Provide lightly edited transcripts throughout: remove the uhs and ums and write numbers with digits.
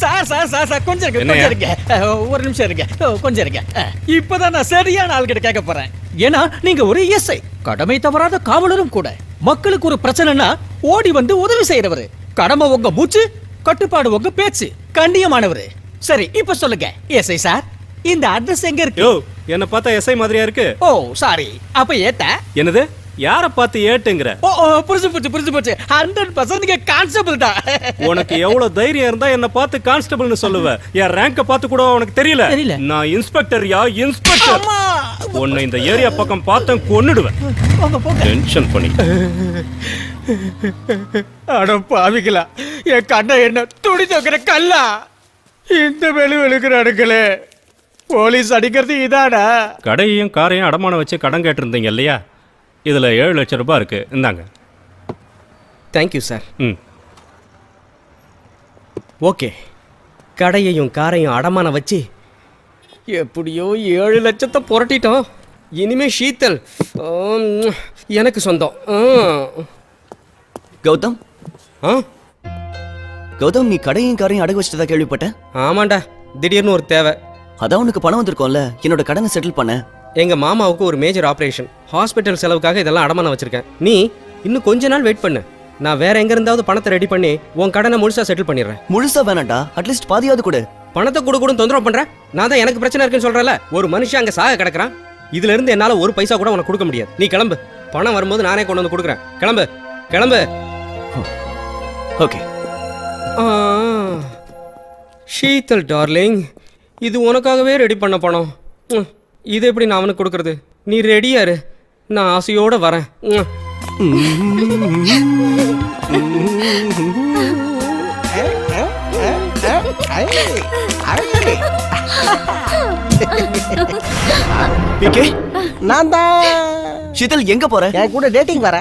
Sir sir sir sir கொஞ்சம் இருங்க ஒரு நிமிஷம் இருங்க கொஞ்சம் இருங்க. இப்பதான் நான் சரியான ஆள்கிட்ட கேட்க போறேன். ஏன்னா நீங்க ஒரு எஸ்ஐ, கடமை தவறாத காவலரும் கூட. மக்களுக்கு ஒரு பிரச்சனைனா ஓடி வந்து உதவி செய்யறவரு. கடமை உங்க மூச்சு, கட்டுப்பாடு உங்க பேச்சு. கண்ணியமானவரு. சரி இப்ப சொல்லுங்க எஸ்ஐ சார், இந்த அட்ரஸ் எங்க இருக்கு? என்ன பார்த்தா எஸ்ஐ மாதிரியா இருக்கு? ஓ சாரி, அப்ப ஏத்த என்னது? யார பார்த்து ஏட்டுங்கற? ஓ புரிஞ்சு போச்சு 100% நீங்க கான்ஸ்டபிள் தான். உனக்கு எவ்வளவு தைரியம் இருந்தா என்ன பார்த்து கான்ஸ்டபிள்னு சொல்லுவ? என் ரேங்க பார்த்து கூட உனக்கு தெரியல? நான் இன்ஸ்பெக்டர்யா, இன்ஸ்பெக்டர். உன்னை இந்த ஏரியா பக்கம் பார்த்தேன் கொன்னுடுவேன். டென்ஷன் பண்ணி. அட பாவிகளா, என் கண்ணை என்ன துடி தோக்கிற கல்லா. இந்த வெளுக்கிற அடுக்கலே போலீஸ் அடிக்கிறது இதாடா? கடையையும் காரையும் அடமானம் வச்சு கடன் கேட்டிருந்தீங்க இல்லையா? இதில் 7 லட்சம் ரூபாய் இருக்கு, இந்தாங்க. Thank you sir. ஓகே, கடையையும் காரையும் அடமானம் வச்சு எப்படியோ 7 லட்சத்தை புரட்டிட்டோம். இனிமே ஷீத்தல் எனக்கு சொந்தம். கௌதம், கௌதம், நீ கடையும் காரையும் அடகு வச்சுட்டதா கேள்விப்பட்டேன். ஆமாண்டா, திடீர்னு ஒரு தேவை. அதான் உனக்கு பணம் வந்திருக்கோம்ல, என்னோட கடனை செட்டில் பண்ண. எங்க மாமாவுக்கு ஒரு மேஜர் ஆபரேஷன், ஹாஸ்பிட்டல் செலவுக்காக இதெல்லாம் அடமானம் வச்சிருக்கேன். நீ இன்னும் கொஞ்ச நாள் வெயிட் பண்ணு, நான் வேற எங்க இருந்தாவது பணத்தை ரெடி பண்ணி உன் கடனை முழுசா செட்டில் பண்ணிடுறேன். முழுசா வேணாண்டா, அட்லீஸ்ட் பாதியாவது கொடு. பணத்தை கூட தொந்தரவு பண்றேன். நான் தான் எனக்கு பிரச்சனை இருக்குன்னு சொல்றேன்ல. ஒரு மனுஷன் அங்க சாக கிடக்குறான். இதுல இருந்து என்னால ஒரு பைசா கூட உனக்கு கொடுக்க முடியாது. நீ கிளம்பு, பணம் வரும்போது நானே கொண்டு வந்து கொடுக்குறேன். கிளம்பு கிளம்பு. ஓகே. ஷீத்தல் டார்லிங், இது உனக்காகவே ரெடி பண்ண பணம். இது எப்படி நான் அவனுக்கு கொடுக்கறது? நீ ரெடியா இரு, நான் ஆசையோட வரேன். நான் தான். ஷீதல், எங்க போற? என் கூட டேட்டிங் வர.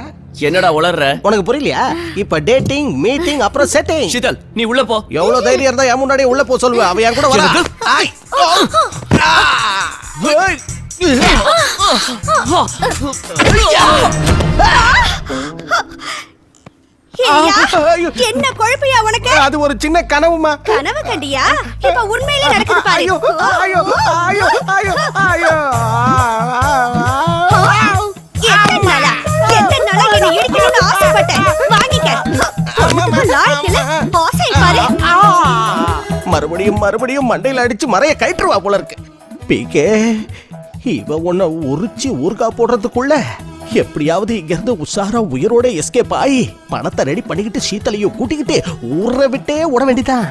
என்னடா உளர்ற? உனக்கு புரியலையா? இப்ப டேட்டிங், மீட்டிங், அப்புறம் செட்டிங். ஷீதல், நீ உள்ள போ. எவ்வளவு தைரியம் இருந்தா என் முன்னாடியே உள்ள போ சொல்லுவ. அவ என் கூட வர. என்ன குழப்பையா உனக்கு? அது ஒரு சின்ன கனவுமா. கனவு கண்டியா? இப்ப உண்மையிலே நடக்குது பாரு. ஐயோ ஐயோ ஐயோ ஐயோ ஐயோ. எத்தனை நாளா என்ன இடிக்கணும்னு ஆசைப்பட்டேன். வாங்கிக்க. லாய்க்கில ஆசை பாரு. மறுபடியும் மண்டையில அடிச்சு மறைய கயிற்றுவா போல இருக்கு. பிகே, இவ உன்னை உரிச்சு ஊர்கா போடுறதுக்குள்ள எப்படியாவது இங்க இருந்து உஷாரா உயிரோட எஸ்கேப் ஆகி பணத்தை ரெடி பண்ணிக்கிட்டு சீத்தலையும் கூட்டிக்கிட்டு ஊரை விட்டே ஓட வேண்டிதான்.